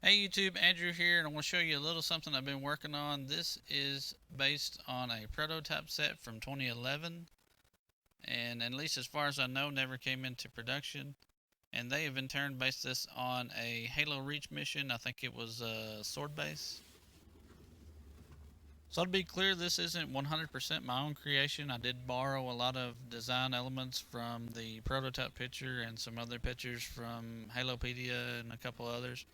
Hey YouTube, Andrew here, and I want to show you a little something I've been working on. This is based on a prototype set from 2011, and at least as far as I know, never came into production. And they have in turn based this on a Halo Reach mission. I think it was Sword Base. So to be clear, this isn't 100% my own creation. I did borrow a lot of design elements from the prototype picture and some other pictures from Halopedia and a couple others.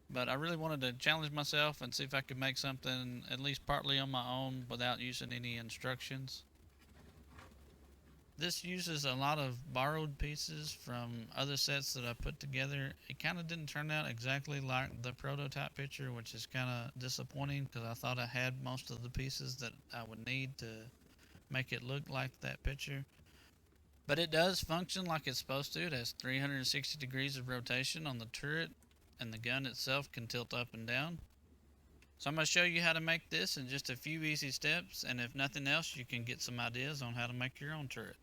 But I really wanted to challenge myself and see if I could make something at least partly on my own without using any instructions. This uses a lot of borrowed pieces from other sets that I put together. It kind of didn't turn out exactly like the prototype picture, which is kind of disappointing because I thought I had most of the pieces that I would need to make it look like that picture. But it does function like it's supposed to. It has 360 degrees of rotation on the turret, and the gun itself can tilt up and down. So I'm going to show you how to make this in just a few easy steps, and if nothing else, you can get some ideas on how to make your own turret.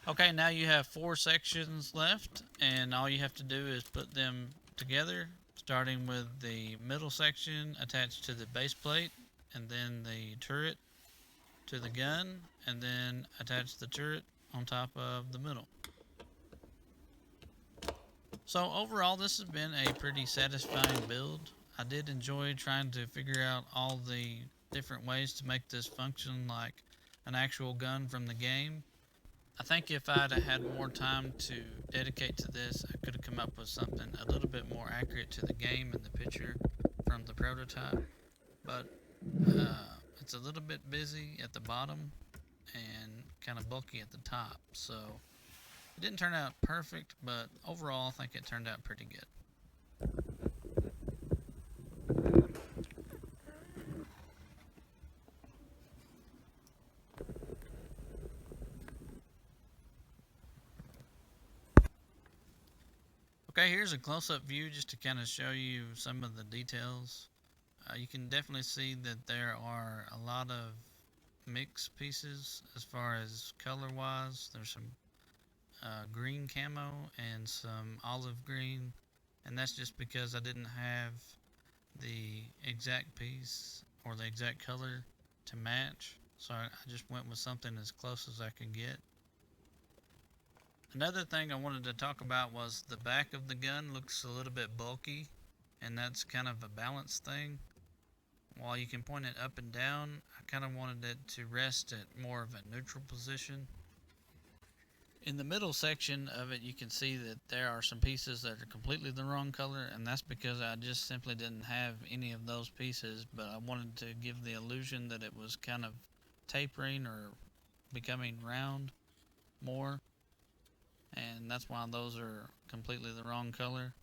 Okay, now you have 4 sections left, and all you have to do is put them together, starting with the middle section attached to the base plate, and then the turret to the gun, and then attach the turret on top of the middle. So overall, this has been a pretty satisfying build. I did enjoy trying to figure out all the different ways to make this function like an actual gun from the game. I think if I'd had more time to dedicate to this, I could have come up with something a little bit more accurate to the game and the picture from the prototype. But it's a little bit busy at the bottom and kind of bulky at the top. So it didn't turn out perfect, but overall I think it turned out pretty good. Okay, here's a close-up view just to kind of show you some of the details. You can definitely see that there are a lot of mixed pieces as far as color-wise. There's some green camo and some olive green, and that's just because I didn't have the exact piece or the exact color to match, so I just went with something as close as I could get. Another thing I wanted to talk about was the back of the gun looks a little bit bulky, and that's kind of a balance thing. While you can point it up and down, I kind of wanted it to rest at more of a neutral position. In the middle section of it, you can see that there are some pieces that are completely the wrong color, and that's because I just simply didn't have any of those pieces, but I wanted to give the illusion that it was kind of tapering or becoming round more, and that's why those are completely the wrong color.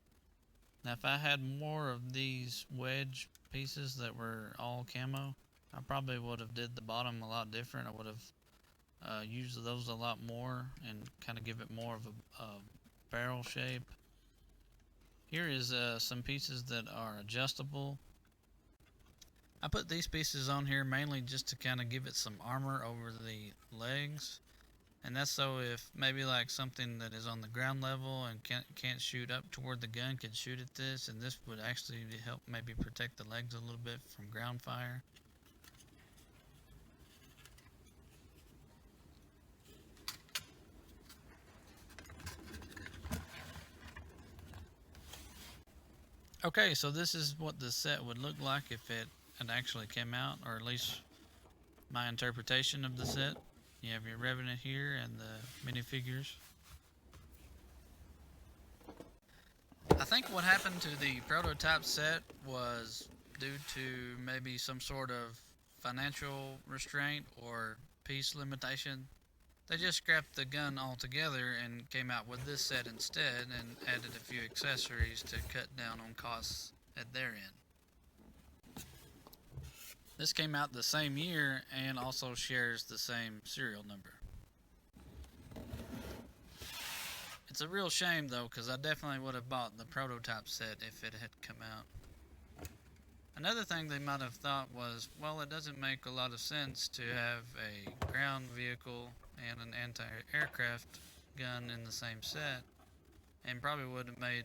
Now if I had more of these wedge pieces that were all camo, I probably would have did the bottom a lot different. I would have use those a lot more and kind of give it more of a barrel shape. Here is some pieces that are adjustable. I put these pieces on here mainly just to kind of give it some armor over the legs, and that's so if maybe like something that is on the ground level and can't shoot up toward the gun could shoot at this, and this would actually help maybe protect the legs a little bit from ground fire. Okay, so this is what the set would look like if it had actually came out, or at least my interpretation of the set. You have your Revenant here and the minifigures. I think what happened to the prototype set was due to maybe some sort of financial restraint or piece limitation. They just scrapped the gun altogether and came out with this set instead and added a few accessories to cut down on costs at their end. This came out the same year and also shares the same serial number. It's a real shame though, because I definitely would have bought the prototype set if it had come out. Another thing they might have thought was, well, it doesn't make a lot of sense to have a ground vehicle and an anti-aircraft gun in the same set, and probably would have made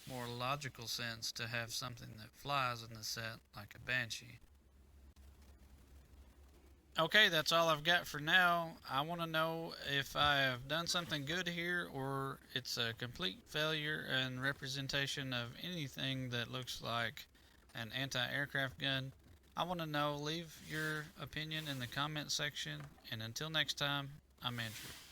more logical sense to have something that flies in the set like a Banshee. Okay, that's all I've got for now. I want to know if I have done something good here or it's a complete failure and representation of anything that looks like an anti-aircraft gun. I want to know. Leave your opinion in the comment section, and until next time, I'm Andrew.